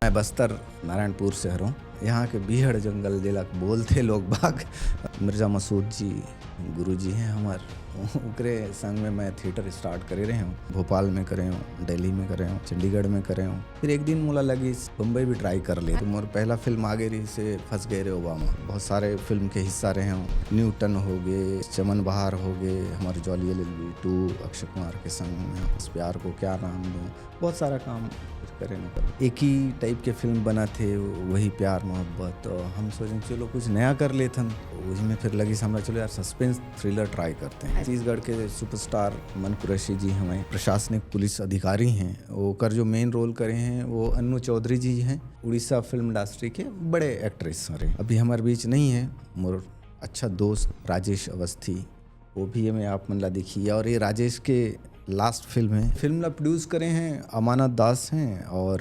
मैं बस्तर नारायणपुर से हूँ। यहाँ के बीहड़ जंगल जिला बोलते लोग बाग मिर्ज़ा मसूद जी गुरु जी हैं हमार ओकरे संग में मैं थिएटर स्टार्ट करे रहे हूँ। भोपाल में करे हूँ, दिल्ली में करे हूँ, चंडीगढ़ में करे हूँ। फिर एक दिन मोला लगी बम्बई भी ट्राई कर ले। तो मोर पहला फिल्म आगे रही से फंस गए रे ओबामा। बहुत सारे फिल्म के हिस्सा रहे हूँ। न्यूटन हो गए, चमन बहार हो गए, हमारे जॉली LLB 2 अक्षय कुमार के संग में इस प्यार को क्या नाम दूँ। बहुत सारा काम करे न करे। एक ही टाइप के फिल्म बना थे, वही प्यार मोहब्बत। तो हम सोचें चलो कुछ नया कर लेते हैं। उसी में फिर लगी हमरा चलो यार सस्पेंस थ्रिलर ट्राई करते हैं। छत्तीसगढ़ के सुपरस्टार मन कुरैशी जी हमें प्रशासनिक पुलिस अधिकारी हैं। वो कर जो मेन रोल करे हैं वो अन्नू चौधरी जी हैं। उड़ीसा फिल्म इंडस्ट्री के बड़े एक्ट्रेस हैं। अभी हमारे बीच नहीं है। मोर अच्छा दोस्त राजेश अवस्थी, वो भी हमें आप मन ला देखिए। और ये राजेश के लास्ट फिल्म है। फिल्म ला प्रोड्यूस करे हैं अमानत दास हैं और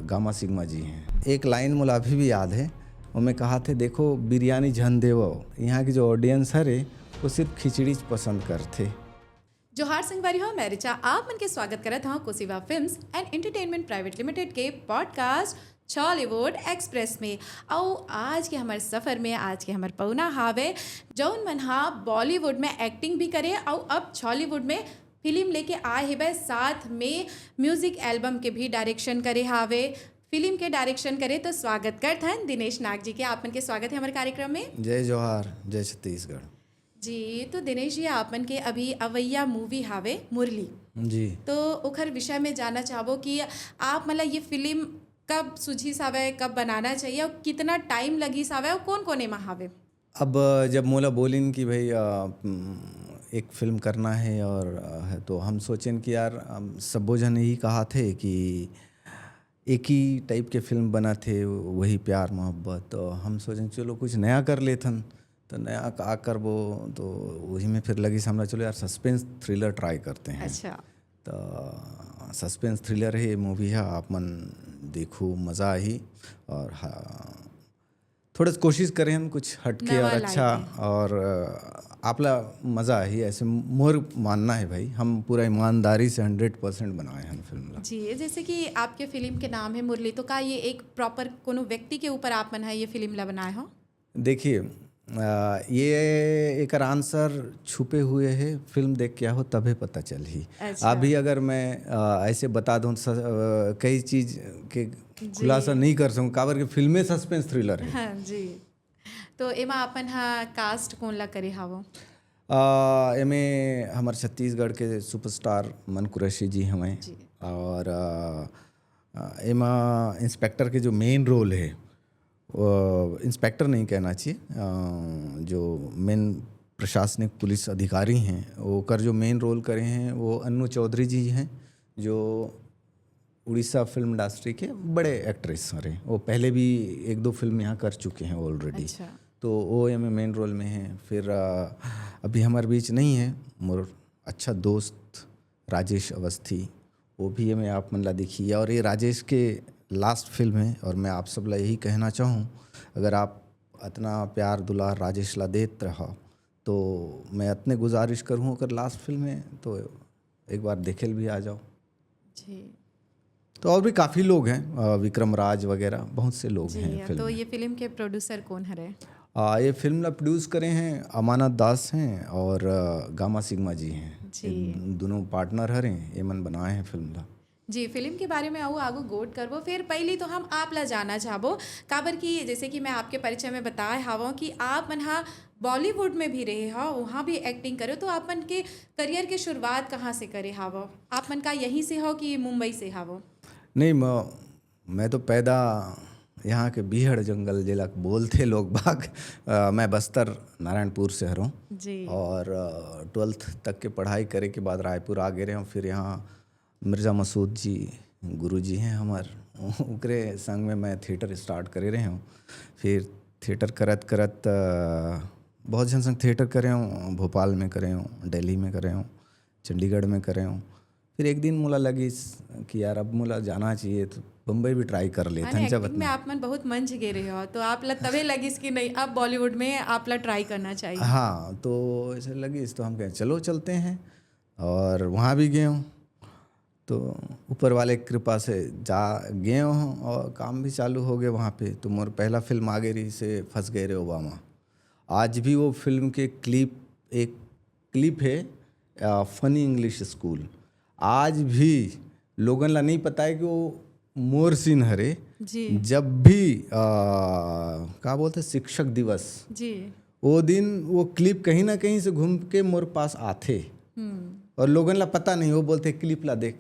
गामा सिग्मा जी हैं। एक लाइन मुझे अभी भी याद है, वो मैं कहा थे देखो बिरयानी झन देवो, यहाँ की जो ऑडियंस है वो सिर्फ खिचड़ी पसंद करते। जोहार संगवारी हो, मैं रिचा आप मन के स्वागत करत हूँ Kosiva films and entertainment private limited के पॉडकास्ट छॉलीवुड एक्सप्रेस में। और आज के हमारे सफ़र में आज के हमारे पौना हावे जौन मन हा बॉलीवुड में एक्टिंग भी करे और अब छॉलीवुड में फिल्म लेके आए है भाई, साथ में म्यूजिक एल्बम के भी डायरेक्शन करे हावे, फिल्म के डायरेक्शन करे। तो स्वागत करते हैं दिनेश नाग जी के। आप मन के स्वागत है हमारे कार्यक्रम में। जय जोहार, जय छत्तीसगढ़ जी। तो दिनेश जी आप मन के अभी अवैया मूवी हावे मुरली जी, तो ओखर विषय में जानना चाहबो कि आप मतलब ये फिल्म कब सूझी सावे, कब बनाना चाहिए और कितना टाइम लगी सावे और कौन कौन एमा हावे। अब जब मोला बोलिन कि भाई एक फिल्म करना है और तो हम सोचें कि यार सबो जन यही कहा थे कि एक ही टाइप के फिल्म बना थे, वही प्यार मोहब्बत। तो हम सोचें चलो कुछ नया कर लेथन। तो नया का करबो तो वही में फिर लगी हमरा चलो यार सस्पेंस थ्रिलर ट्राई करते हैं। अच्छा। तो सस्पेंस थ्रिलर है ये मूवी है, आप मन देखो मज़ा आई। और हाँ, थोड़ा कोशिश करें हम कुछ हटके और अच्छा, और आपला मज़ा ही ऐसे मोर मानना है भाई। हम पूरा ईमानदारी से 100% बनाए हैं फिल्म। जी, जैसे कि आपके फिल्म के नाम है मुरली, तो का ये एक प्रॉपर कोनो व्यक्ति के ऊपर आप मन है ये फिल्म ला बनाए हो? देखिए ये एक आंसर छुपे हुए है, फिल्म देख के हो तभी पता चल ही। अच्छा। अभी अगर मैं ऐसे बता दूँ कई चीज़ के खुलासा नहीं कर सकूँ, काबर के फिल्में सस्पेंस थ्रिलर है। हाँ जी। तो एमा अपन हाँ कास्ट कौन ला करे हावो? एमे हमारे छत्तीसगढ़ के सुपरस्टार मन कुरैशी जी हमें। और एमा इंस्पेक्टर के जो मेन रोल है, इंस्पेक्टर नहीं कहना चाहिए, जो मेन प्रशासनिक पुलिस अधिकारी हैं वो कर जो मेन रोल करे हैं वो अन्नू चौधरी जी हैं, जो उड़ीसा फिल्म इंडस्ट्री के बड़े एक्ट्रेस हैं। वो पहले भी 1-2 फिल्म यहाँ कर चुके हैं ऑलरेडी। अच्छा। तो वो एम मेन रोल में हैं। फिर अभी हमारे बीच नहीं है मोर अच्छा दोस्त राजेश अवस्थी, वो भी हमें आप मन ला देखिए। और ये राजेश के लास्ट फिल्म है और मैं आप सब ला यही कहना चाहूँ, अगर आप इतना प्यार दुलार राजेश ला देते रहो तो मैं इतने गुजारिश करूँ अगर लास्ट फिल्म है तो एक बार देखे भी आ जाओ जी। तो और भी काफ़ी लोग हैं, विक्रम राज वगैरह बहुत से लोग हैं फिल्म तो में। ये फिल्म के प्रोड्यूसर कौन है? ये फिल्म ला प्रोड्यूस करे हैं अमानत दास हैं और गामा सिग्मा जी हैं। दोनों पार्टनर हरें, ये मन बनाए हैं फिल्म ला। जी, फिल्म के बारे में आगू गोट करबो। फिर पहले तो हम आप ला जाना चाहबो काबर की जैसे कि मैं आपके परिचय में बताए हावों कि आप मन हाँ बॉलीवुड में भी रहे हो, वहाँ भी एक्टिंग करो। तो आप मन के करियर के शुरुआत कहाँ से करे हावो? आप मन का यहीं से हो कि मुंबई से हावो? नहीं, मैं तो पैदा यहाँ के बीहड़ जंगल जिला बोलते लोग बाग मैं बस्तर नारायणपुर से हूँ जी। और 12th तक के पढ़ाई करे के बाद रायपुर आ गए रहे हूँ। फिर यहाँ मिर्ज़ा मसूद जी गुरु जी हैं हमार, ओकरे संग में मैं थिएटर स्टार्ट करे रहे हूँ। फिर थिएटर करत करत बहुत जन संग थिएटर करे हूँ। भोपाल में करे हूँ, दिल्ली में करे हूँ, चंडीगढ़ में करे हूँ। फिर एक दिन मुला लगी कि यार अब मुला जाना चाहिए, तो बम्बई भी ट्राई कर लेते हैं। जब में आप मन बहुत मंच गे रहे हो तो आप ला तवे लगी कि नहीं अब बॉलीवुड में आप ला ट्राई करना चाहिए। हाँ, तो ऐसे लगी तो हम कहें चलो चलते हैं और वहाँ भी गए हूँ। तो ऊपर वाले की कृपा से जा गए हूँ और काम भी चालू हो गए वहाँ पे। तो मोर पहला फिल्म आगे रही से फंस गए रे ओबामा। आज भी वो फिल्म के एक क्लिप है फनी इंग्लिश स्कूल। आज भी लोगन ला नहीं पता है कि वो मोर सीन हरे जी जब भी का बोलते शिक्षक दिवस जी वो दिन वो क्लिप कहीं ना कहीं से घूम के मोर पास आते और लोगन ला पता नहीं, वो बोलते क्लिप ला देख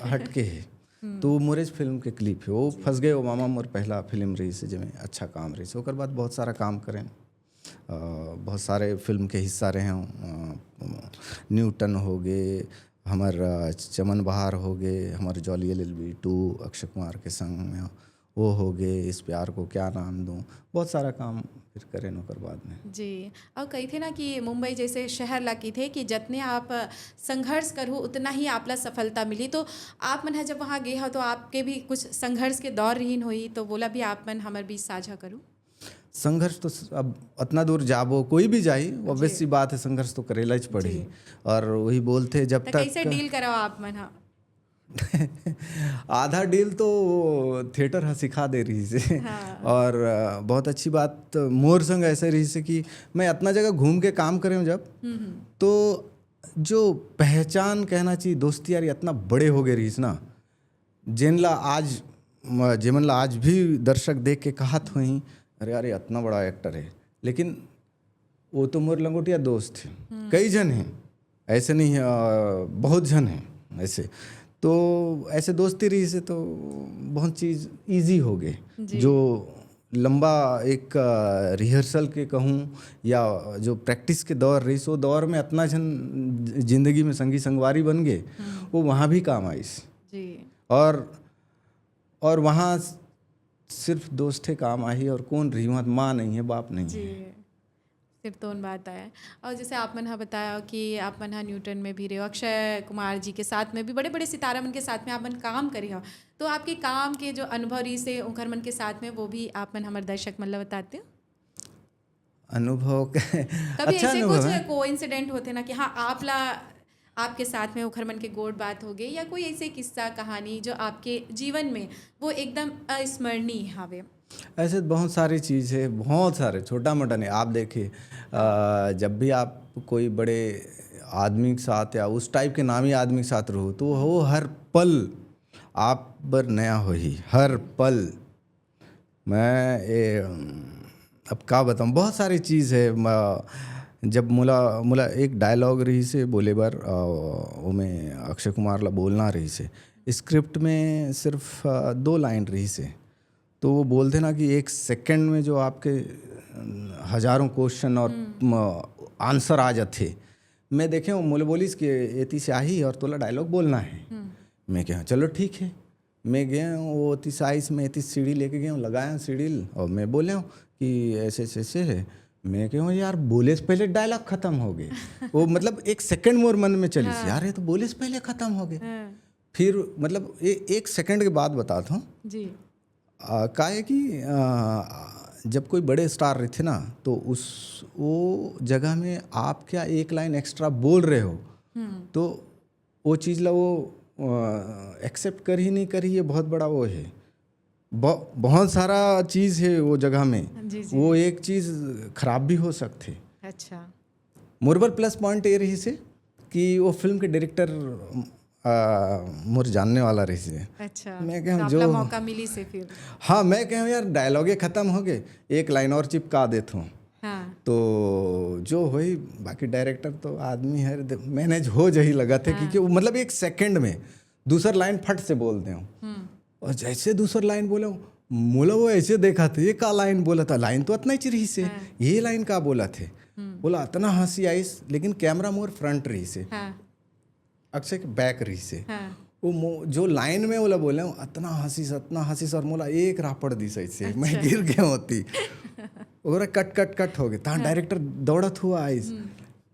हट के है। तो वो मोरेज फिल्म के क्लिप है। वो फंस गए ओबामा मोर पहला फिल्म रही से जिसमें अच्छा काम रही से। ओकर बाद बहुत सारा काम करें, बहुत सारे फिल्म के हिस्सा रहे हूँ। न्यूटन हो गए, हमार चमन बहार हो गए, हमारे जॉली LLB 2 अक्षय कुमार के संग में वो हो गए, इस प्यार को क्या नाम दूँ। बहुत सारा काम फिर करें ओकर बाद में जी। और कही थे ना कि मुंबई जैसे शहर ला की थे कि जितने आप संघर्ष करो उतना ही आपला सफलता मिली। तो आप मन जब वहाँ गए हो तो आपके भी कुछ संघर्ष के दौर रहीन हुई, तो बोला भी आप मन हमारे बीच साझा करूँ। संघर्ष तो अब उतना दूर जाबो कोई भी जाई, ऑब्वियस सी बात है, संघर्ष तो करेला ही पड़ी। और वही बोलते जब तो तक कैसे डील करो आप मन? हाँ आधा डील तो थिएटर हाँ सिखा दे रही से। हाँ। और बहुत अच्छी बात मोर संग ऐसे रही से कि मैं इतना जगह घूम के काम करे हूँ जब, तो जो पहचान कहना चाहिए दोस्ती यारी इतना बड़े हो गए रही ना, जेमन ला आज भी दर्शक देख के कहत हुई अरे यार इतना बड़ा एक्टर है। लेकिन वो तो मोर लंगोटिया दोस्त थे, कई जन हैं ऐसे नहीं है, बहुत जन हैं ऐसे। तो ऐसे दोस्ती रही से तो बहुत चीज़ इजी हो गए। जो लंबा एक रिहर्सल के कहूँ या जो प्रैक्टिस के दौर रही सो दौर में इतना जन जिंदगी में संगी संगवारी बन गए, वो वहाँ भी काम आई जी। और वहाँ सिर्फ दोस्त थे काम आई, और कौन रही वहाँ, माँ नहीं है बाप नहीं जी। है। सिर्फ तो उन बात है। और जैसे आप मन बताया कि आप मन न्यूटन में भी रहे हो, अक्षय कुमार जी के साथ में भी बड़े बड़े सितारा मन के साथ में आप मन काम करे हो, तो आपके काम के जो अनुभव रही से उनकर मन के साथ में वो भी आप मन हमारे दर्शक मन ला बताते हो। अनुभव कभी अच्छा ऐसे अनुभव कुछ है। कोइंसिडेंट होते ना कि हाँ आपके साथ में उखर मन के गोड बात हो गई, या कोई ऐसे किस्सा कहानी जो आपके जीवन में वो एकदम अस्मरणीय हावे। ऐसे बहुत सारी चीज़ है, बहुत सारे छोटा मोटा नहीं। आप देखिए जब भी आप कोई बड़े आदमी के साथ या उस टाइप के नामी आदमी के साथ रहो तो वो हर पल आप पर नया हो ही, हर पल। मैं अब क्या बताऊँ, बहुत सारी चीज़ है। जब मुला एक डायलॉग रही से बोले बार वो में अक्षय कुमार ला बोलना रही से, स्क्रिप्ट में सिर्फ 2 लाइन रही से, तो वो बोलते ना कि 1 सेकंड में जो आपके हजारों क्वेश्चन और आंसर आ जाते। मैं देखे हूँ मोले बोलिस कि एती से आई और तोला डायलॉग बोलना है। मैं कहा चलो ठीक है। मैं गया हूँ वो 30 में 30 सीढ़ी लेके गया हूँ, लगाया सीढ़ी और मैं बोले हूँ कि ऐसे ऐसे है। मैं कहूँ यार बोले से पहले डायलॉग खत्म हो गए। वो मतलब 1 सेकंड मोर मन में चली यार ये तो बोले से पहले खत्म हो गए। फिर मतलब 1 सेकंड के बाद बताता हूँ जी। का है कि जब कोई बड़े स्टार रहे थे ना, तो वो जगह में आप क्या 1 लाइन एक्स्ट्रा बोल रहे हो, तो वो चीज़ ला वो एक्सेप्ट कर ही नहीं करी, ये बहुत बड़ा वो है। बहुत सारा चीज़ है वो जगह में। जी, जी। वो एक चीज़ खराब भी हो सकती। अच्छा। मोरबर प्लस पॉइंट ये रही से कि वो फिल्म के डायरेक्टर मोर जानने वाला रही से। अच्छा। मैं कहूँ जो मौका मिली से फिर हाँ, मैं कहूँ यार डायलॉगे ख़त्म हो गए, 1 लाइन और चिपका देता हूँ। हाँ। तो जो हुई बाकी डायरेक्टर तो आदमी है, मैनेज हो जही लगा थे। क्योंकि वो मतलब 1 सेकंड में दूसरा लाइन फट से बोलते हूँ, और जैसे दूसरा लाइन बोला मोला वो ऐसे देखा था, ये का लाइन बोला था, लाइन तो इतना ही रही से, ये लाइन का बोला थे, बोला इतना हंसी आई। लेकिन कैमरा मोर फ्रंट रही से, अक्षय के बैक रही से। वो जो लाइन में बोला बोले इतना हंसी और मोला एक रापड़ दी सही से। अच्छा। मैं गिर गया होती और कट हो गए। तहाँ डायरेक्टर दौड़त हुआ आइस,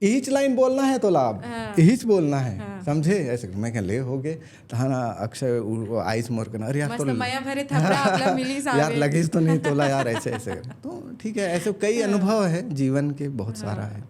यहीच लाइन बोलना है तो लाभ यहीच बोलना है, समझे ऐसे। मैं कह ले हो गए तहाँ ना अक्षय आइस मोर करना, अरे यार तो यार लगी तो नहीं तोला यार ऐसे। तो ठीक है, ऐसे कई अनुभव है जीवन के, बहुत सारा है।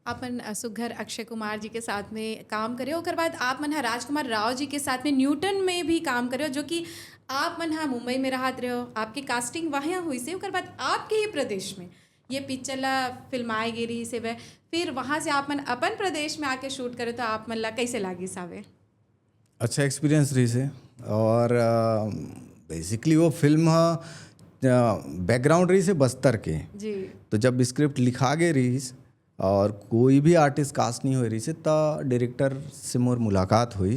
आपन सुघर अक्षय कुमार जी के साथ में काम करे, ओकर बाद आप मन हा राजकुमार राव जी के साथ में न्यूटन में भी काम करे, जो कि आप मन हा मुंबई में रहत रहे हो, आपकी कास्टिंग वहाँ हुई से, ओकर बाद आपके ही प्रदेश में ये पिक्चर ला फिल्माए गे रही से वह, फिर वहाँ से आप मन अपन प्रदेश में आके शूट करे, तो आप मन ला कैसे लागी सावे? अच्छा एक्सपीरियंस रही से। और बेसिकली वो फिल्म बैकग्राउंड रही से बस्तर के। जी तो जब स्क्रिप्ट लिखा गए रही और कोई भी आर्टिस्ट कास्ट नहीं हो रही से, तो डायरेक्टर से मोर मुलाकात हुई।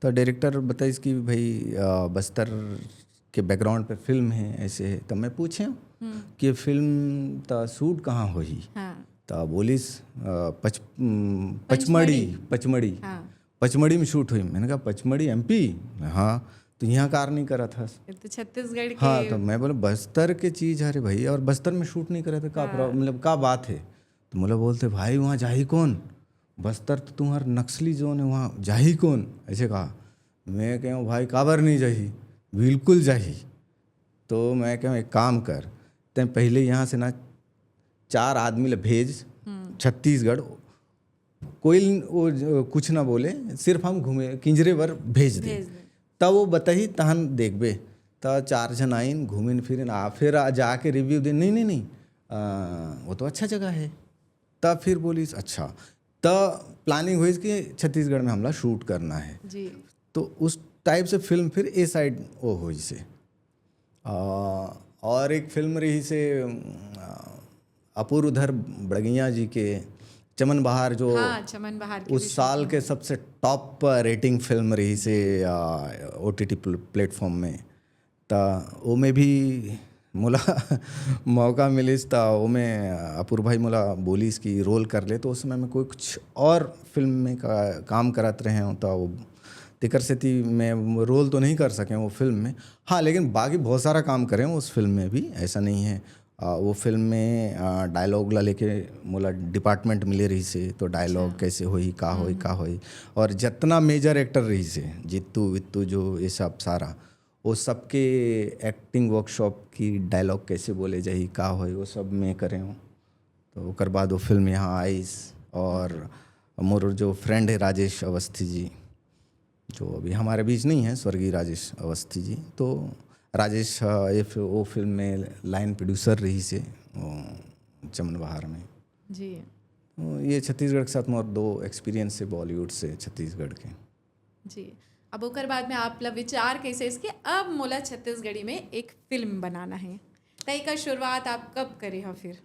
तो डायरेक्टर बताइस कि भाई बस्तर के बैकग्राउंड पे फिल्म है ऐसे है। तो मैं पूछे कि फिल्म तो शूट कहाँ हुई? हाँ तो बोलिस पचमढ़ी हाँ, पचमढ़ी में शूट हुई। मैंने कहा पचमढ़ी एमपी? हाँ। तो यहाँ कार नहीं करा था। ये तो छत्तीसगढ़ के। हाँ, तो मैं बोला बस्तर के चीज़ है रे भाई, और बस्तर में शूट नहीं करे थे का मतलब का बात है? तो बोला बोलते भाई वहाँ जाही कौन, बस्तर तो तुम्हारा नक्सली जोन है, वहाँ जाही कौन, ऐसे कहा। मैं कहूँ भाई काबर नहीं जाही, बिल्कुल जाही। तो मैं कहूँ एक काम कर, तैं पहले यहाँ से ना 4 आदमी ले भेज छत्तीसगढ़, कोई वो कुछ ना बोले, सिर्फ हम घूमे किंजरे भर भेज दे, तब वो बताही तहन देखबे। तो 4 जन आइन घूमिन फिरिन फिर जाके रिव्यू दे, नहीं नहीं नहीं वो तो अच्छा जगह है। तब फिर बोलिस अच्छा, तब प्लानिंग हुई कि छत्तीसगढ़ में हमला शूट करना है जी। तो उस टाइप से फिल्म फिर ए साइड वो हुई से। और एक फिल्म रही से अपूर्व उधर बड़गिया जी के चमन बहार, जो हाँ, चमन बहार की उस साल के सबसे टॉप रेटिंग फिल्म रही से OTT प्लेटफॉर्म में। तो वो में भी मोला मौका मिलिस, तो वो में अपूर्व भाई मोला बोलिस कि रोल कर ले। तो उस समय में कोई कुछ और फिल्म में काम करत रहे हों, तो वो तिकर से थी मैं रोल तो नहीं कर सकें वो फिल्म में। हाँ, लेकिन बाकी बहुत सारा काम करें उस फिल्म में भी, ऐसा नहीं है। वो फिल्म में डायलॉग ला लेके मोला डिपार्टमेंट मिले रही से, तो डायलॉग कैसे होई का होई, और जितना मेजर एक्टर रही से जित्तू वित्तू जो ये सब सारा, वो सबके एक्टिंग वर्कशॉप की डायलॉग कैसे बोले जाही का होई वो सब मैं करे हूँ। तो ओकर बाद वो फिल्म यहाँ आईस। और मोर जो फ्रेंड है राजेश अवस्थी जी, जो अभी हमारे बीच नहीं है, स्वर्गीय राजेश अवस्थी जी, तो राजेश वो फिल्म में लाइन प्रोड्यूसर रही से चमन बहार में जी। तो ये छत्तीसगढ़ के साथ मोर 2 एक्सपीरियंस है बॉलीवुड से छत्तीसगढ़ के। जी, अब ओकर बाद में आप ला विचार कैसे इसके अब मोला छत्तीसगढ़ी में एक फिल्म बनाना है, तय का शुरुआत आप कब करे हो फिर?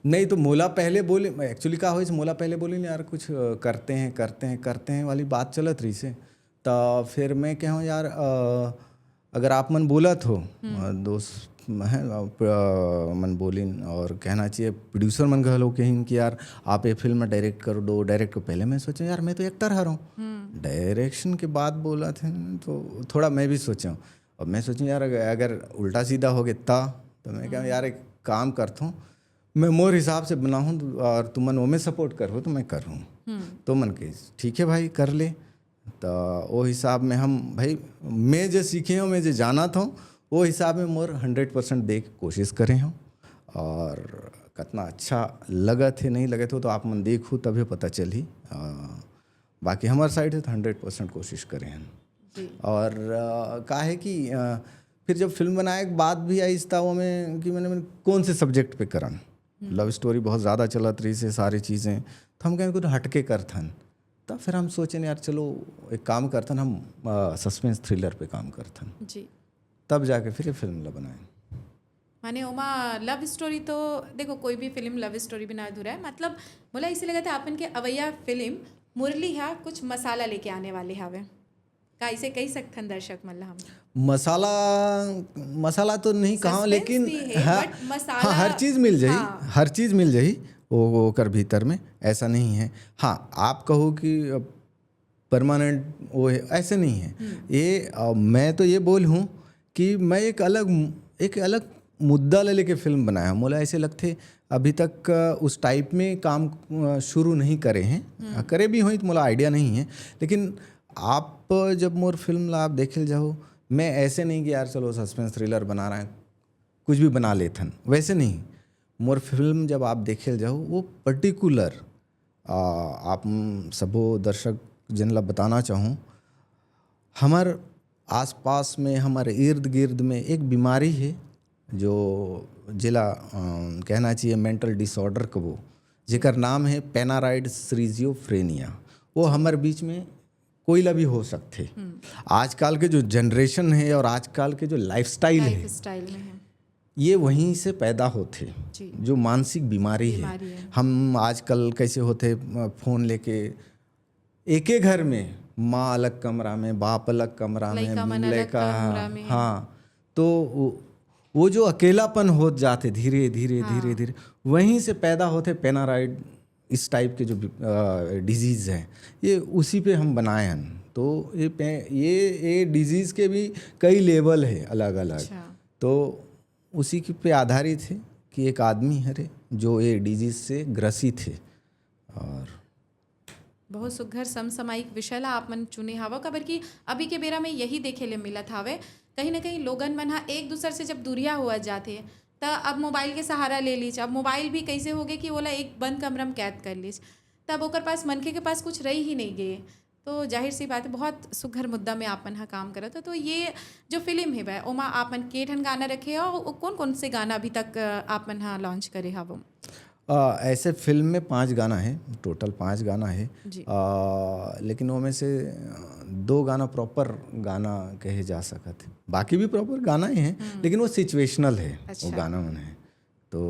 नहीं तो मोला पहले बोले, एक्चुअली क्या हुई मोला पहले बोले नहीं यार कुछ करते हैं वाली बात चलत रही से। तो फिर मैं कहूँ यार अगर आप मन बोलत हो, दोस्त है मन बोलिन, और कहना चाहिए प्रोड्यूसर मन घलो कहिन कि यार आप ये फिल्म में डायरेक्ट कर दो। डायरेक्ट पहले मैं सोचा यार मैं तो एक्टर हर हूँ, डायरेक्शन के बाद बोला थे तो थोड़ा मैं भी सोचा। और मैं सोचूँ यार अगर उल्टा सीधा हो गया तो मैं कहूँ यार एक काम करता हूँ, मैं मोर हिसाब से बनाऊँ और तुम मन वो में सपोर्ट करो तो मैं कर हूँ। तो मन के ठीक है भाई कर ले। तो वो हिसाब में हम भाई मैं जो सीखे हूँ, मैं जो जाना था वो हिसाब में मोर 100% दे के कोशिश करे हूँ। और कितना अच्छा लगा थे नहीं लगे थे तो आप मन देखूँ तभी पता चली। बाकी हमारे साइड से तो 100% कोशिश करें हैं। और का है कि फिर जब फिल्म बनाए के बाद भी आई था वो में कि मैंने कौन से सब्जेक्ट पे करन, लव स्टोरी बहुत ज़्यादा चलत रही से सारी चीज़ें, तो हम कहें कुछ हटके करथन। तब फिर हम सोचे यार चलो एक काम करथन, हम सस्पेंस थ्रिलर पे काम करथन जी। तब जाके फिर ये फिल्म ला बनाए। माने ओमा लव स्टोरी तो देखो कोई भी फिल्म लव स्टोरी बिना अधूरा है। मतलब बोला इसे लगा था अपन के अवैया फिल्म मुरली है कुछ मसाला लेके आने वाले हावे का, इसे कही सकथन दर्शक मतलब हम मसाला तो नहीं कहा, लेकिन हाँ, मसाला हाँ हर चीज़ मिल जाही। हाँ। हर चीज़ मिल जाही वो कर भीतर में, ऐसा नहीं है। हाँ आप कहो कि परमानेंट वो है, ऐसे नहीं है ये। मैं तो ये बोल हूँ कि मैं एक अलग मुद्दा ले लेके फिल्म बनाया हूँ। मोला ऐसे लगते अभी तक उस टाइप में काम शुरू नहीं करे हैं, करे भी हों तो मोला आइडिया नहीं है। लेकिन आप जब मोर फिल्म ला आप देखे जाओ, मैं ऐसे नहीं कि यार चलो सस्पेंस थ्रिलर बना रहे हैं कुछ भी बना लेथन, वैसे नहीं। मोर फिल्म जब आप देखे जाओ वो पर्टिकुलर आप सबो दर्शक जन ला बताना चाहूँ, हमार आसपास में हमारे इर्द गिर्द में एक बीमारी है जो जिला कहना चाहिए मेंटल डिसऑर्डर कबो, जेकर नाम है पेनाराइड सीरियोफ्रेनिया। वो हमारे बीच में कोई ला भी हो सकते। आजकल के जो जनरेशन है और आजकल के जो लाइफस्टाइल है, स्टाइल में है ये वहीं से पैदा होते। जी। जो मानसिक बीमारी है, हम आजकल कैसे होते, फ़ोन लेके एक ही घर में माँ अलग कमरा में, बाप अलग कमरा में, लड़का, हाँ, तो वो जो अकेलापन हो जाते धीरे धीरे धीरे धीरे वहीं से पैदा होते पेनाराइड। इस टाइप के जो डिजीज़ हैं ये उसी पे हम बनाए हैं। तो ये डिजीज़ के भी कई लेवल है अलग अलग। तो उसी के पे आधारित है कि एक आदमी है जो ये डिजीज़ से ग्रसित है। और बहुत सुघर समसामयिक विषय ला आप मन चुने हवा, कबर की अभी के बेरा में यही देखे ले मिलत हवे। कहीं ना कहीं लोगन मन हा एक दूसरे से जब दूरिया हुआ जाते तो अब मोबाइल के सहारा ले लीच। अब मोबाइल भी कैसे हो गए कि ओला एक बंद कमरा में कैद कर लीच, तब ओकर पास मनखे के पास कुछ रही ही नहीं गए। तो जाहिर सी बात है बहुत सुघर मुद्दा में आप मन हा काम करत हो। तो ये जो फिल्म है वह ओमा आप मन के ठन गाना रखे हो, कौन कौन से गाना अभी तक आप मन हा लॉन्च करे हवो? ऐसे फिल्म में 5 गाना है, टोटल 5 गाना है। लेकिन वो में से 2 गाना प्रॉपर गाना कहे जा सकत है, बाकी भी प्रॉपर गाना ही हैं लेकिन वो सिचुएशनल है। अच्छा। वो गाना मन है तो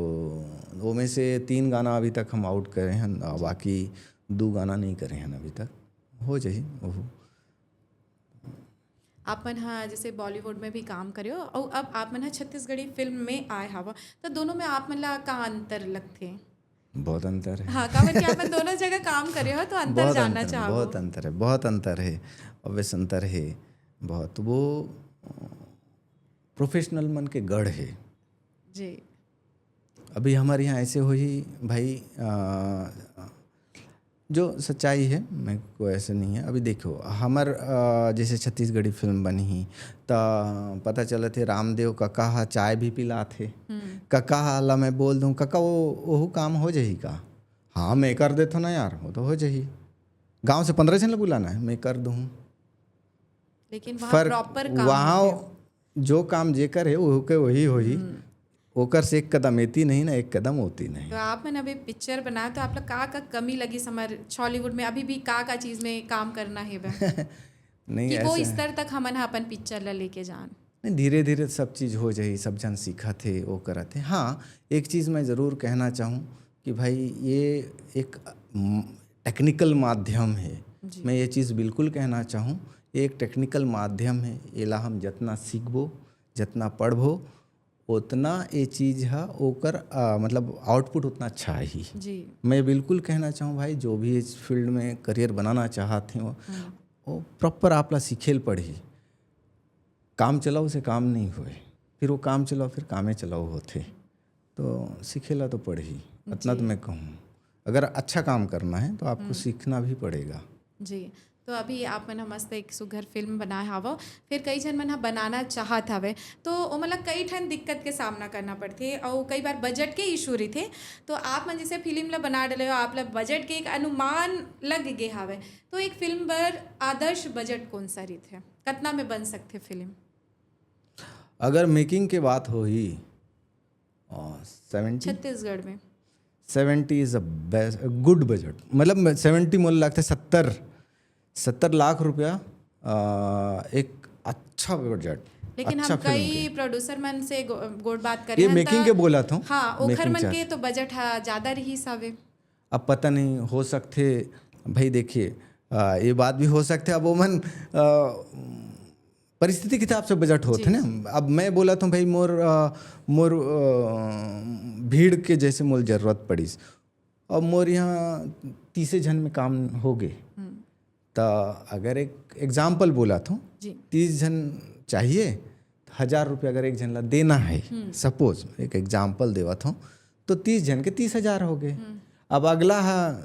वो में से 3 गाना अभी तक हम आउट करे हैं, बाकी 2 गाना नहीं करे हैं अभी तक, हो जाए वो। आप मन हाँ जैसे बॉलीवुड में भी काम करे हो और अब आप मन हाँ छत्तीसगढ़ी फिल्म में आए हवा, तो दोनों में आप मन ला का अंतर लगते? बहुत अंतर है। हाँ, काबर कि आप मन दोनों जगह काम करे हो तो अंतर जानना चाहो। बहुत अंतर है, बहुत अंतर है, ऑब्वियस अंतर है बहुत। वो प्रोफेशनल मन के गढ़ है जी। अभी हमारे यहाँ ऐसे हो ही भाई, जो सच्चाई है मैं को ऐसे नहीं है। अभी देखो हमार जैसे छत्तीसगढ़ी फिल्म बनी ही तो पता चला थे रामदेव कका हा चाय भी पिला थे। कका ला मैं बोल दूँ कका वो काम हो जाही का? हाँ मैं कर देता ना यार, वो तो हो जाही। गांव से 15 जन ला बुलाना है, मैं कर दूँ। लेकिन वहाँ प्रॉपर काम, वहाँ जो काम जेकर है वो के वही हो ही, ओकर से एक कदम एती नहीं ना एक कदम होती नहीं। तो आप मैंने अभी पिक्चर बनाया तो आप लोग का कमी लगी समर हॉलीवुड में अभी भी का चीज़ में काम करना है नहीं कि ऐसे वो स्तर तक हमन अपन पिक्चर ला लेके जान? नहीं, धीरे धीरे सब चीज़ हो जाए, सब जन सीखा थे वो करा थे। हाँ एक चीज़ मैं ज़रूर कहना चाहूँ कि भाई ये एक टेक्निकल माध्यम है। मैं ये चीज़ बिल्कुल कहना चाहूँ, ये एक टेक्निकल माध्यम है। ये ला हम जितना सीखबो, जितना पढ़बो, उतना ये चीज़ है ओकर मतलब आउटपुट उतना अच्छा ही जी। मैं बिल्कुल कहना चाहूँ भाई जो भी इस फील्ड में करियर बनाना चाहते हो वो प्रॉपर आप ला सीखेल पढ़ी। काम चलाओ से काम नहीं हुए, फिर वो काम चलाओ फिर कामे चलाओ होते, तो सीखेला तो पढ़ी। इतना तो मैं कहूँ, अगर अच्छा काम करना है तो आपको सीखना भी पड़ेगा जी। तो अभी आप मन मस्त एक सुघर फिल्म बनाए हवो, फिर कई जन मन बनाना चाहत हवे तो ओमला कई ठन दिक्कत के सामना करना पड़थे और कई बार बजट के इशू रही। तो आप मन जैसे फिल्म ला बना डले हो, आप ला बजट के एक अनुमान लग गे हवे, तो एक फिल्म बर आदर्श बजट कौन सा रही है, कितना में बन सकते फिल्म? अगर मेकिंग के बात हो ही 70 छत्तीसगढ़ में 70 is a best good budget. मतलब 70 मोल लगता है 70 लाख रुपया एक अच्छा बजट। लेकिन अच्छा हम कई प्रोड्यूसर मन से गोड़ बात करें, ये मेकिंग के बोला था। हाँ ओखर मन के तो बजट ज़्यादा रही सावे। अब पता नहीं हो सकते भाई, देखिए ये बात भी हो सकते अब वो मन परिस्थिति के हिसाब से बजट होते ना। अब मैं बोला था भाई मोर भीड़ के जैसे मोल जरूरत पड़ी और मोर यहाँ 30 जन में काम हो गए, तो अगर एक एग्जाम्पल बोला था 30 जन चाहिए, 1000 रुपये अगर एक जन ला देना है, सपोज एक एग्जाम्पल देवा था, तो 30 जन के 30,000 हो गए। अब अगला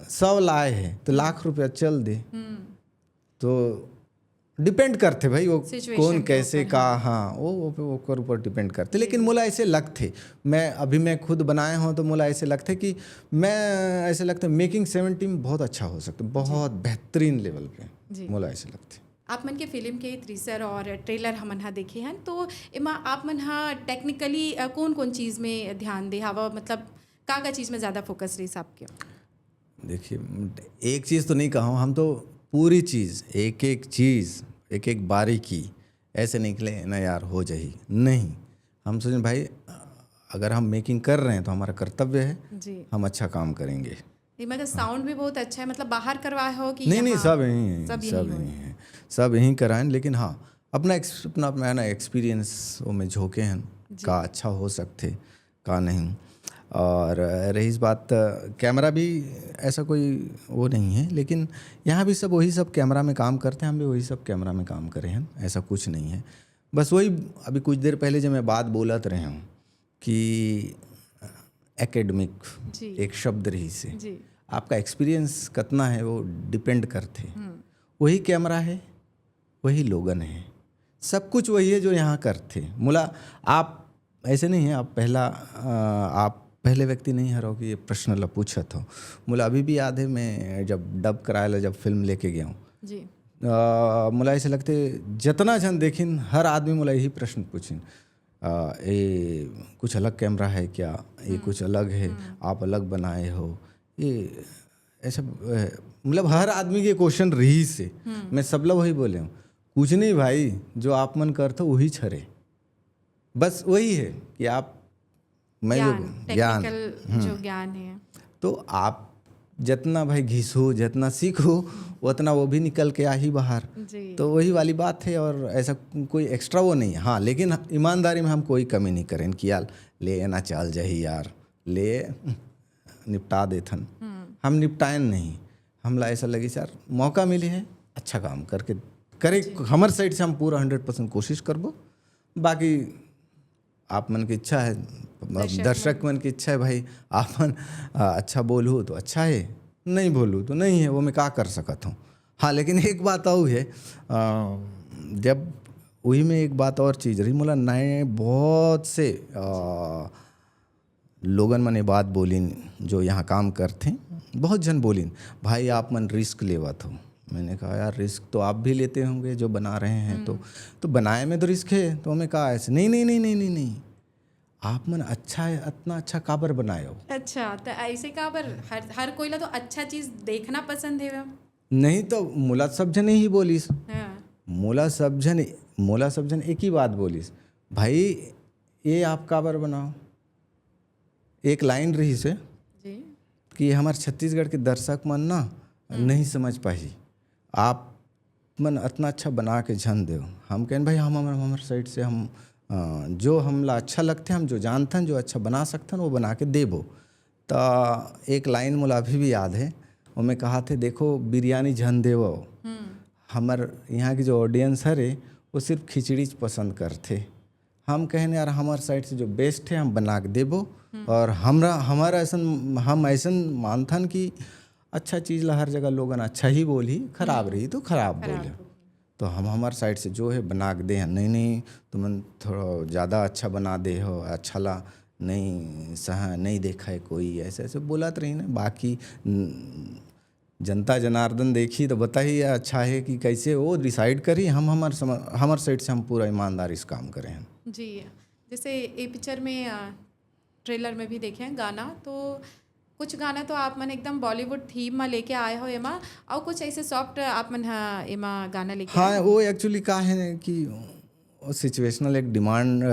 100 लाए है तो 1,00,000 रुपया चल दे, तो डिपेंड करते भाई वो Situation कौन के कैसे ऊपर, का, हाँ वो ओकर ऊपर डिपेंड करते। लेकिन मुला ऐसे लगते, मैं खुद बनाए हूँ तो मुला ऐसे लगते कि मैं ऐसे लगता मेकिंग 70 में बहुत अच्छा हो सकता, बहुत बेहतरीन लेवल जी। पे मुला ऐसे लगते। आप मन के फिल्म के टीजर और ट्रेलर हमन हा देखे हैं, तो एमा आप मन हा टेक्निकली कौन कौन चीज़ में ध्यान दे हवा, मतलब का चीज़ में ज़्यादा फोकस रही आपके? देखिए, एक चीज़ तो नहीं कहा हूँ, हम तो पूरी चीज़, एक एक चीज़, एक एक बारीकी ऐसे निकले ना यार हो जाही नहीं। हम सोचें भाई अगर हम मेकिंग कर रहे हैं तो हमारा कर्तव्य है, जी। हम अच्छा काम करेंगे। मगर साउंड भी बहुत अच्छा है, मतलब बाहर करवाए हो कि नहीं यहाँ? सब यहीं हैं, सब सब यहीं यहीं हैं, सब यहीं कराएं। लेकिन हाँ अपना ना एक्सपीरियंस वो में झोंके हैं का अच्छा हो सकते का नहीं। और रही इस बात कैमरा भी ऐसा कोई वो नहीं है, लेकिन यहाँ भी सब वही सब कैमरा में काम करते हैं, हम भी वही सब कैमरा में काम करे हैं, ऐसा कुछ नहीं है। बस वही अभी कुछ देर पहले जब मैं बात बोलत रहे हूँ कि एकेडमिक जी। एक शब्द रही से जी। आपका एक्सपीरियंस कितना है वो डिपेंड करते। वही कैमरा है, वही लोगन है, सब कुछ वही है जो यहाँ करते। मुला आप ऐसे नहीं है, आप पहले व्यक्ति नहीं हरो कि ये प्रश्न ला पूछत हो। मुला अभी भी याद है मैं जब डब कराए जब फिल्म लेके गया हूँ जी। मुला ऐसे लगते जितना जन देखिन हर आदमी मुला यही प्रश्न पूछिन, ये कुछ अलग कैमरा है क्या, ये कुछ अलग है, आप अलग बनाए हो, ये ऐसा मतलब हर आदमी के क्वेश्चन रही से। मैं सब लोग वही बोले हूँ, कुछ नहीं भाई, जो आप मन करते हो वही छरे, बस वही है कि आप मैं जो ज्ञान जो ज्ञान है तो आप जितना भाई घिसो, जितना सीखो उतना वो भी निकल के आ ही बाहर। जी। तो वही वाली बात है, और ऐसा कोई एक्स्ट्रा वो नहीं है। हाँ लेकिन ईमानदारी में हम कोई कमी नहीं करें कि यार ले ना चल जाही यार, ले निपटा देथन, हम निपटाएं नहीं। हमला ऐसा लगी यार मौका मिले है अच्छा काम करके करे, हमारे साइड से हम पूरा 100% कोशिश करबो। बाकी आप मन की इच्छा है, दर्शक मन की इच्छा है भाई आप मन अच्छा बोलूँ तो अच्छा है, नहीं बोलूँ तो नहीं है, वो मैं क्या कर सकता हूँ। हाँ लेकिन एक बात और है, जब वही में एक बात और चीज़ रही, मोला नए बहुत से लोगन मने बात बोलिन जो यहाँ काम करते, बहुत जन बोलिन भाई आप मन रिस्क लेवत हो। मैंने कहा यार रिस्क तो आप भी लेते होंगे जो बना रहे हैं, तो बनाए में तो रिस्क है। तो हमें कहा ऐसे नहीं नहीं नहीं नहीं नहीं नहीं, आप मन अच्छा है, इतना अच्छा काबर बनाए हो। अच्छा तो ऐसे काबर हर कोई ला तो अच्छा चीज़ देखना पसंद है। नहीं तो मुला सब जन ही बोलिस, हाँ। मुला सब जन एक ही बात बोलिस, भाई ये आप काबर बनाओ। एक लाइन रही से जी। कि हमारे छत्तीसगढ़ के दर्शक मन ना नहीं समझ पाही, आप मन इतना अच्छा बना के झन दो। हम कहें भाई हम हमारे साइड से हम जो हमला अच्छा लगते हम जो जानते हैं जो अच्छा बना सकते हैं वो बना के देबो। तो एक लाइन मुला अभी भी याद है, वो मैं कहा थे देखो बिरयानी झन देवो, हमार यहाँ की जो ऑडियंस है रे वो सिर्फ खिचड़ी पसंद करते। हम कहने यार हमारे साइड से जो बेस्ट है हम बना के देबो, और हमारा ऐसा हम ऐसा मानथन कि अच्छा चीज़ ला हर जगह लोगन अच्छा ही बोली, खराब रही तो खराब बोले। तो हम हमारे साइड से जो है बना के दे हैं। नहीं नहीं तुम थोड़ा ज़्यादा अच्छा बना दे हो, अच्छा ला नहीं सहा नहीं देखा है कोई, ऐसे ऐसे बोलत रही ना। बाकी जनता जनार्दन देखी तो बता ही अच्छा है कि कैसे वो डिसाइड करी। हम हमारे साइड से हम पूरा ईमानदारी इस काम करें हैं जी। जैसे ये पिक्चर में ट्रेलर में भी देखे हैं गाना, तो कुछ गाना तो आप मन एकदम बॉलीवुड थीम में लेके आए हो एमा, और कुछ ऐसे सॉफ्ट आप मन एमा गाना लेके हाँ वो एक्चुअली का है कि सिचुएशनल एक डिमांड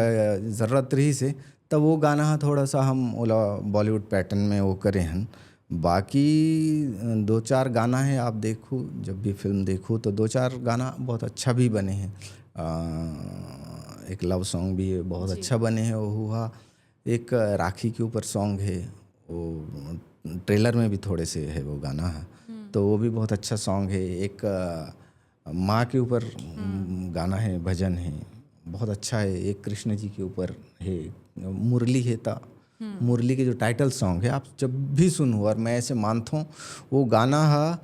ज़रूरत रही से, तब वो गाना थोड़ा सा हम ओला बॉलीवुड पैटर्न में वो करे हैं। बाकी 2-4 गाना है, आप देखो जब भी फिल्म देखो तो 2-4 गाना बहुत अच्छा भी बने हैं। एक लव सॉन्ग भी है बहुत अच्छा बने हैं वो हुआ, एक राखी के ऊपर सॉन्ग है, वो ट्रेलर में भी थोड़े से है वो गाना है, तो वो भी बहुत अच्छा सॉन्ग है। एक माँ के ऊपर गाना है, भजन है, बहुत अच्छा है। एक कृष्ण जी के ऊपर है, मुरली है ता मुरली के जो टाइटल सॉन्ग है आप जब भी सुनो, और मैं ऐसे मानता हूँ वो गाना है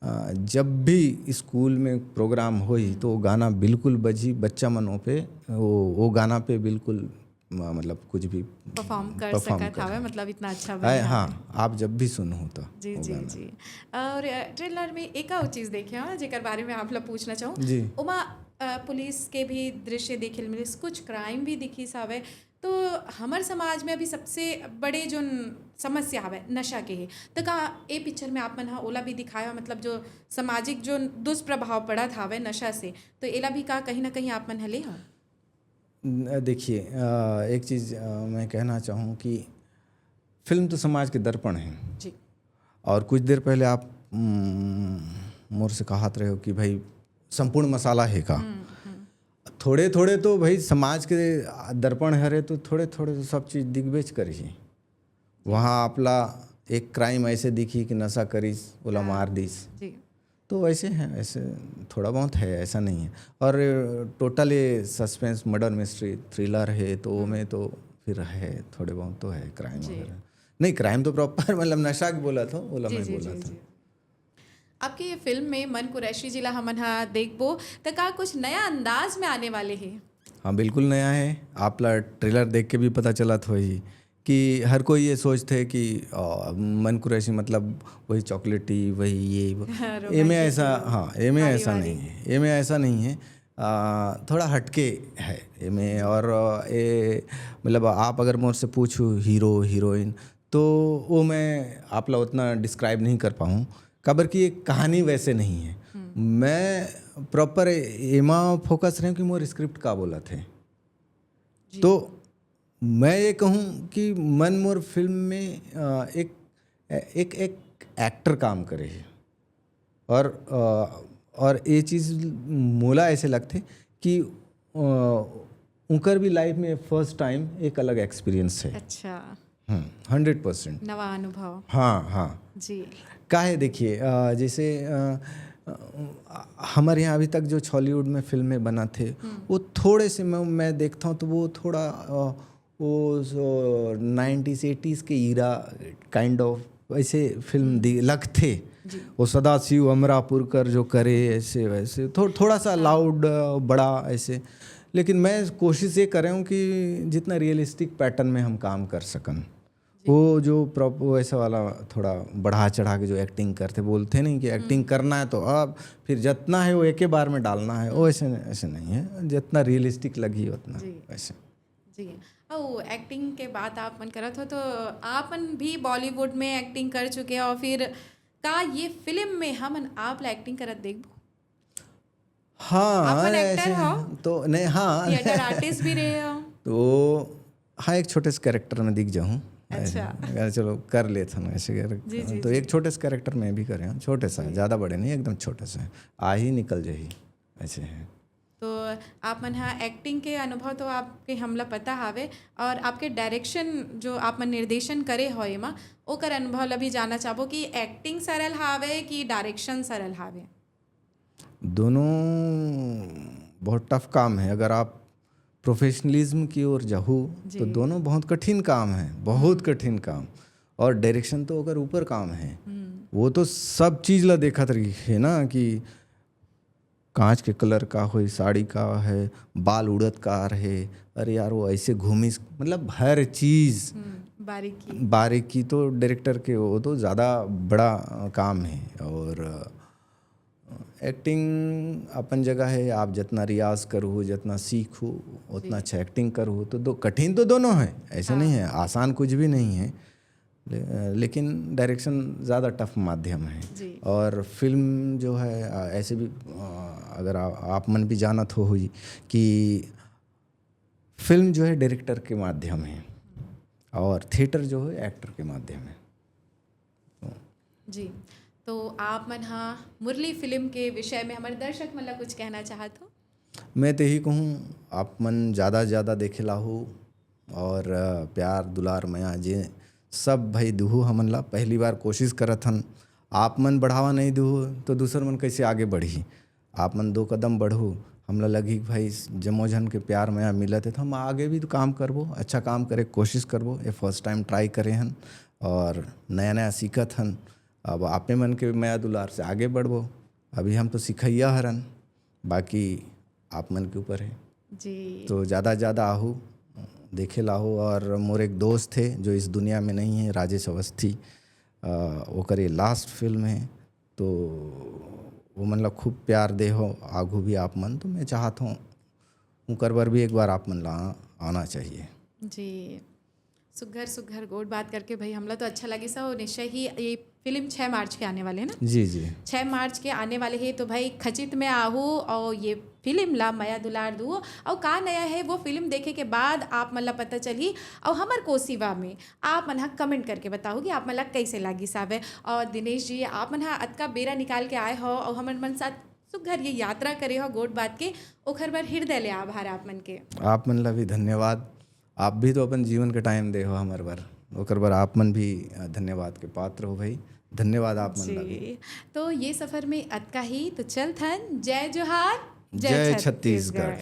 जब भी स्कूल में प्रोग्राम होई तो गाना बिल्कुल बजी बच्चा मनों पे वो गाना पे बिल्कुल मतलब कुछ भी परफॉर्म कर परफॉर्म सकत हवे, मतलब इतना अच्छा है। बने हाँ, आप जब भी सुनो तो जी वो जी गाना। जी। और ट्रेलर में एक और चीज़ देखे हाँ जेकर बारे में आप लोग पूछना चाहूँ जी। उमा पुलिस के भी दृश्य देखे मिले, कुछ क्राइम भी दिखी सावे। तो हमार समाज में अभी सबसे बड़े जो समस्या हवे नशा के ही, तो का ए पिक्चर में आप मन हा ओला भी दिखाया, मतलब जो सामाजिक जो दुष्प्रभाव पड़त हावे नशा से, तो एला भी का कहीं ना कहीं आप मन हले हो। देखिए, एक चीज़ मैं कहना चाहूँ कि फिल्म तो समाज के दर्पण है। जी और कुछ देर पहले आप मोर से कहत रहे हो कि भाई संपूर्ण मसाला है का। थोड़े थोड़े तो भाई समाज के दर्पण हरे, तो थोड़े थोड़े तो सब चीज़ दिग्बेच करी। वहाँ आपला एक क्राइम ऐसे दिखी कि नशा करीस बोला मार दीस, जी तो वैसे हैं, ऐसे थोड़ा बहुत है, ऐसा नहीं है। और टोटल ये सस्पेंस मर्डर मिस्ट्री थ्रिलर है, तो वो में तो फिर है थोड़े बहुत तो है क्राइम जी वगैरह। नहीं, क्राइम तो प्रॉपर मतलब नशा के बोला था, बोला जी मैं जी बोला जी था। जी। आपके ये फिल्म में मन कुरैशी जिला हमन हा देखबो तो का कुछ नया अंदाज में आने वाले हैं। हाँ, बिल्कुल नया है। आपला ट्रेलर देख के भी पता चला था वही कि हर कोई ये सोचते है कि मन कुरैशी मतलब वही चॉकलेटी वही ये ये में ऐसा, हाँ ये में ऐसा नहीं है, ये में ऐसा नहीं है। थोड़ा हटके है ये में। और ये मतलब आप अगर मुझसे पूछो हीरो हीरोइन, तो वो मैं आपला उतना डिस्क्राइब नहीं कर पाऊँ, खबर की एक कहानी वैसे नहीं है। मैं प्रॉपर एमा फोकस रहे कि मोर स्क्रिप्ट का बोला थे। तो मैं ये कहूँ कि मन मोर फिल्म में एक एक एक एक्टर काम करे है। और ये चीज़ मोला ऐसे लगते कि उनकर भी लाइफ में फर्स्ट टाइम एक अलग एक्सपीरियंस है। अच्छा 100% नवा अनुभव। हाँ हाँ जी का है। देखिए, जैसे हमारे यहाँ अभी तक जो हॉलीवुड में फिल्में बना थे, वो थोड़े से मैं देखता हूँ तो वो थोड़ा वो 90s 80s के ईरा काइंड ऑफ वैसे फिल्म लगते। वो सदाशिव अमरापुरकर जो करे ऐसे वैसे थोड़ा सा लाउड बड़ा ऐसे। लेकिन मैं कोशिश ये कर रहा हूँ कि जितना रियलिस्टिक पैटर्न में हम काम कर सकन। वो जो ऐसा वाला थोड़ा बढ़ा चढ़ा के जो एक्टिंग करते, बोलते नहीं कि एक्टिंग करना है तो अब फिर जितना है वो एक ही बार में डालना है, वो ऐसे ऐसे नहीं है। जितना रियलिस्टिक लगी उतना वैसे। जी ओ एक्टिंग के बात आप मन करत हो, तो आपन भी बॉलीवुड में एक्टिंग कर चुके हो, फिर का ये फिल्म में हमन आप ला एक्टिंग करत देखबो। हाँ आपन एक्टर ऐसे हो तो नहीं, हाँ थिएटर आर्टिस्ट भी रहे हो। तो हाँ, एक छोटे से कैरेक्टर में दिख जाऊँ। अच्छा अगर चलो कर लेते ना ऐसे तो एक छोटे से कैरेक्टर में भी करे हूँ। छोटे सा है, ज़्यादा बड़े नहीं, एकदम छोटे से आ ही निकल जाही ऐसे है। तो आप मन हाँ एक्टिंग के अनुभव तो आपके हमला पता हावे, और आपके डायरेक्शन जो आप मन निर्देशन करे हो एमा ओकर अनुभव ला भी जानना चाहबो कि एक्टिंग सरल हावे कि डायरेक्शन सरल हावे। दोनों बहुत टफ काम है। अगर आप प्रोफेशनलिज्म की ओर जाओ तो दोनों बहुत कठिन काम है, बहुत कठिन काम। और डायरेक्शन तो अगर ऊपर काम है, वो तो सब चीज़ ला देखा तरी है ना कि कांच के कलर का हो, साड़ी का है, बाल उड़त का रहे, अरे यार वो ऐसे घूमी, मतलब हर चीज़ बारीकी तो डायरेक्टर के वो तो ज़्यादा बड़ा काम है। और एक्टिंग अपन जगह है, आप जितना रियाज करो, जितना सीखो, उतना अच्छा एक्टिंग करो। तो कठिन तो दोनों है, ऐसा नहीं है, आसान कुछ भी नहीं है। लेकिन डायरेक्शन ज़्यादा टफ माध्यम है। और फिल्म जो है ऐसे भी अगर आप मन भी जानत हो हुई कि फिल्म जो है डायरेक्टर के माध्यम है और थिएटर जो है एक्टर के माध्यम है। जी तो आप मन हाँ मुरली फिल्म के विषय में हमारे दर्शक मतलब कुछ कहना चाहत हो। मैं तो यही कहूँ, आप मन ज़्यादा से ज़्यादा देखेला हो और प्यार दुलार माया जे सब भाई दूहू हमन ला। पहली बार कोशिश करत हन, आप मन बढ़ावा नहीं दूहू तो दूसर मन कैसे आगे बढ़ी। आप मन 2 कदम बढ़ो, हमला लगी भाई जमो जन के प्यार माया मिलत है तो हम आगे भी तो काम करबो, अच्छा काम करे कोशिश करबो। ये फर्स्ट टाइम ट्राई करे हन और नया नया सीखत हन। अब आपे मन के माया दुलार से आगे बढ़बो। अभी हम तो सिखैया हरन, बाकी आप मन के ऊपर है। जी तो ज़्यादा आहू देखे लाहो। और मोर एक दोस्त थे जो इस दुनिया में नहीं है, राजेश अवस्थी, ओकर ये लास्ट फिल्म है, तो वो मतलब खूब प्यार दे हो आगू भी आप मन। तो मैं चाहता हूँ उनकर बर भी एक बार आप मन ला आना चाहिए। जी सुघर सुघर गोड बात करके भाई हमला तो अच्छा लगी सा। निश्चय ही ये फिल्म 6 मार्च के आने वाले हैं ना? जी जी 6 मार्च के आने वाले हैं, तो भाई खचित में आहू और ये फिल्म ला माया दुलार दू और का नया है वो फिल्म देखे के बाद आप मन ला पता चली। और हमार कोसिवा में आप मन हा कमेंट करके बताओ कि आप मन ला कैसे लागी साहब। और दिनेश जी आप मन हा अतका बेरा निकाल के आए हो और हमर मन साथ सुघर ये यात्रा करे हो गोड बात के, ओखर बर हृदय ले आभार आप मन के। आप मन ला भी धन्यवाद। आप भी तो अपन जीवन के टाइम दे हो हमार बर, ओकर बर आप मन भी धन्यवाद के पात्र हो भाई। धन्यवाद आप मन ला भी। जी तो ये सफ़र में अतका ही, तो चल थन जय जोहार जय छत्तीसगढ़।